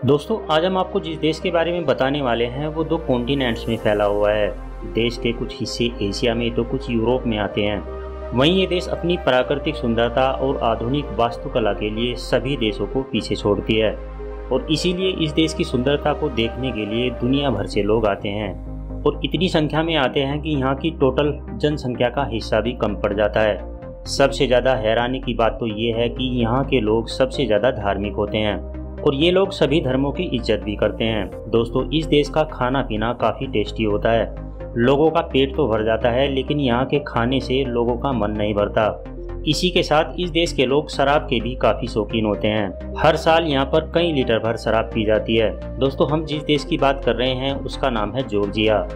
दोस्तों आज हम आपको जिस देश के बारे में बताने वाले हैं वो दो कॉन्टिनेंट्स में फैला हुआ है। देश के कुछ हिस्से एशिया में तो कुछ यूरोप में आते हैं। वहीं ये देश अपनी प्राकृतिक सुंदरता और आधुनिक वास्तुकला के लिए सभी देशों को पीछे छोड़ती है और इसीलिए इस देश की सुंदरता को देखने के लिए दुनिया भर से लोग आते हैं और इतनी संख्या में आते हैं कि यहाँ की टोटल जनसंख्या का हिस्सा भी कम पड़ जाता है। सबसे ज़्यादा हैरानी की बात तो ये है कि यहाँ के लोग सबसे ज़्यादा धार्मिक होते हैं और ये लोग सभी धर्मों की इज्जत भी करते हैं। दोस्तों इस देश का खाना पीना काफ़ी टेस्टी होता है। लोगों का पेट तो भर जाता है लेकिन यहाँ के खाने से लोगों का मन नहीं भरता। इसी के साथ इस देश के लोग शराब के भी काफ़ी शौकीन होते हैं। हर साल यहाँ पर कई लीटर भर शराब पी जाती है। दोस्तों हम जिस देश की बात कर रहे हैं उसका नाम है जॉर्जिया।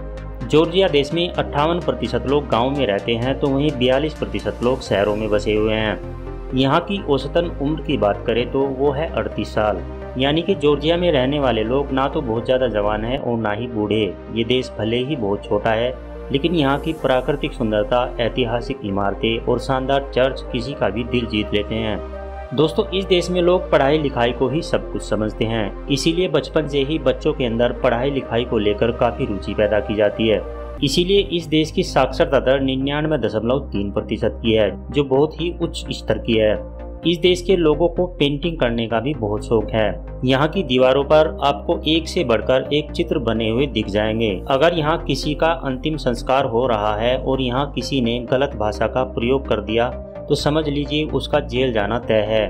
जॉर्जिया देश में 58% लोग गाँव में रहते हैं तो वहीं 42% लोग शहरों में बसे हुए हैं। यहाँ की औसतन उम्र की बात करें तो वो है 38 साल। यानी कि जॉर्जिया में रहने वाले लोग ना तो बहुत ज़्यादा जवान हैं और ना ही बूढ़े। ये देश भले ही बहुत छोटा है लेकिन यहाँ की प्राकृतिक सुंदरता, ऐतिहासिक इमारतें और शानदार चर्च किसी का भी दिल जीत लेते हैं। दोस्तों इस देश में लोग पढ़ाई लिखाई को ही सब कुछ समझते हैं, इसीलिए बचपन से ही बच्चों के अंदर पढ़ाई लिखाई को लेकर काफ़ी रुचि पैदा की जाती है। इसीलिए इस देश की साक्षरता दर 99.3% की है, जो बहुत ही उच्च स्तर की है। इस देश के लोगों को पेंटिंग करने का भी बहुत शौक है। यहाँ की दीवारों पर आपको एक से बढ़कर एक चित्र बने हुए दिख जाएंगे। अगर यहाँ किसी का अंतिम संस्कार हो रहा है और यहाँ किसी ने गलत भाषा का प्रयोग कर दिया तो समझ लीजिए उसका जेल जाना तय है।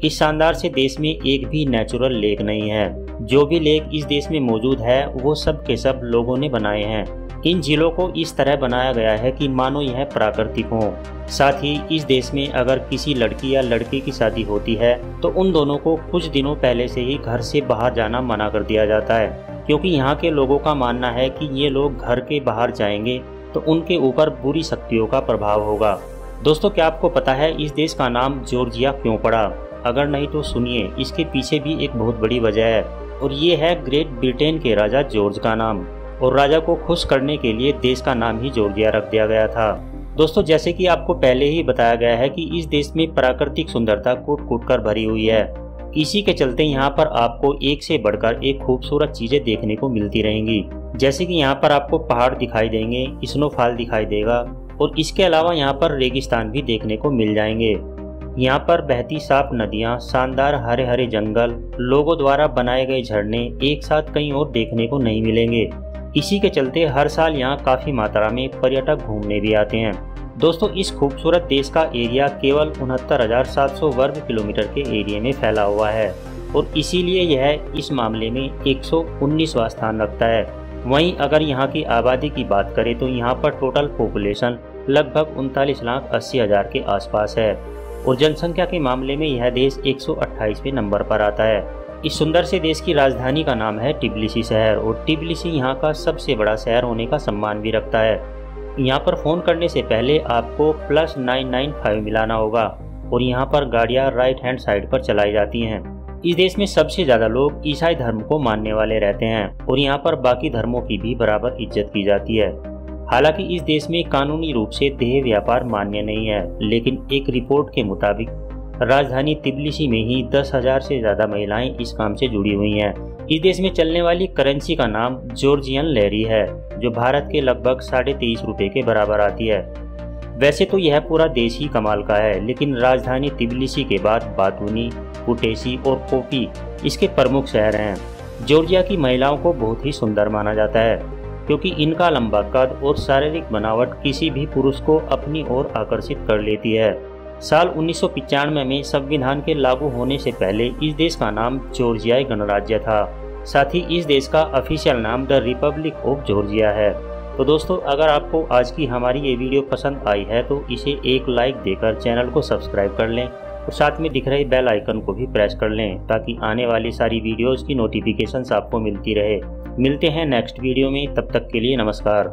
इस शानदार से देश में एक भी नेचुरल लेक नहीं है। जो भी लेक इस देश में मौजूद है वो सब के सब लोगों ने बनाए हैं। इन झीलों को इस तरह बनाया गया है कि मानो यह प्राकृतिक हो। साथ ही इस देश में अगर किसी लड़की या लड़के की शादी होती है तो उन दोनों को कुछ दिनों पहले से ही घर से बाहर जाना मना कर दिया जाता है, क्योंकि यहाँ के लोगों का मानना है कि ये लोग घर के बाहर जाएंगे तो उनके ऊपर बुरी शक्तियों का प्रभाव होगा। दोस्तों क्या आपको पता है इस देश का नाम जॉर्जिया क्यों पड़ा? अगर नहीं तो सुनिए, इसके पीछे भी एक बहुत बड़ी वजह है और ये है ग्रेट ब्रिटेन के राजा जॉर्ज का नाम। और राजा को खुश करने के लिए देश का नाम ही जॉर्जिया रख दिया गया था। दोस्तों जैसे कि आपको पहले ही बताया गया है कि इस देश में प्राकृतिक सुंदरता कूट कूट कर भरी हुई है। इसी के चलते यहाँ पर आपको एक से बढ़कर एक खूबसूरत चीजें देखने को मिलती रहेंगी। जैसे कि यहाँ पर आपको पहाड़ दिखाई देंगे, स्नोफॉल दिखाई देगा और इसके अलावा यहाँ पर रेगिस्तान भी देखने को मिल जाएंगे। यहाँ पर बहती साफ नदियाँ, शानदार हरे हरे जंगल, लोगों द्वारा बनाए गए झरने एक साथ कहीं और देखने को नहीं मिलेंगे। इसी के चलते हर साल यहाँ काफ़ी मात्रा में पर्यटक घूमने भी आते हैं। दोस्तों इस खूबसूरत देश का एरिया केवल 69,700 वर्ग किलोमीटर के एरिया में फैला हुआ है और इसीलिए यह इस मामले में 119वां स्थान रखता है। वहीं अगर यहाँ की आबादी की बात करें तो यहाँ पर टोटल पॉपुलेशन लगभग 39,80,000 के आसपास है और जनसंख्या के मामले में यह देश 128वें नंबर पर आता है। इस सुंदर से देश की राजधानी का नाम है टिबिलिसी शहर और टिबिलिसी यहाँ का सबसे बड़ा शहर होने का सम्मान भी रखता है। यहाँ पर फ़ोन करने से पहले आपको +995 मिलाना होगा और यहाँ पर गाड़ियाँ राइट हैंड साइड पर चलाई जाती हैं। इस देश में सबसे ज़्यादा लोग ईसाई धर्म को मानने वाले रहते हैं और यहाँ पर बाकी धर्मों की भी बराबर इज्जत की जाती है। हालांकि इस देश में कानूनी रूप से देह व्यापार मान्य नहीं है, लेकिन एक रिपोर्ट के मुताबिक राजधानी तिबिलिसी में ही 10,000 से ज़्यादा महिलाएं इस काम से जुड़ी हुई हैं। इस देश में चलने वाली करेंसी का नाम जॉर्जियन लेरी है, जो भारत के लगभग 23.5 रुपये के बराबर आती है। वैसे तो यह पूरा देश ही कमाल का है, लेकिन राजधानी तिबिलिसी के बाद बातूनी, कुटेसी और कोपी इसके प्रमुख शहर हैं। जॉर्जिया की महिलाओं को बहुत ही सुंदर माना जाता है क्योंकि इनका लंबा कद और शारीरिक बनावट किसी भी पुरुष को अपनी ओर आकर्षित कर लेती है। साल 1995 में संविधान के लागू होने से पहले इस देश का नाम जॉर्जियाई गणराज्य था। साथ ही इस देश का ऑफिशियल नाम द रिपब्लिक ऑफ जॉर्जिया है। तो दोस्तों अगर आपको आज की हमारी ये वीडियो पसंद आई है तो इसे एक लाइक देकर चैनल को सब्सक्राइब कर लें और साथ में दिख रहे बेल आइकन को भी प्रेस कर लें ताकि आने वाली सारी वीडियोज़ की नोटिफिकेशंस आपको मिलती रहे। मिलते हैं नेक्स्ट वीडियो में, तब तक के लिए नमस्कार।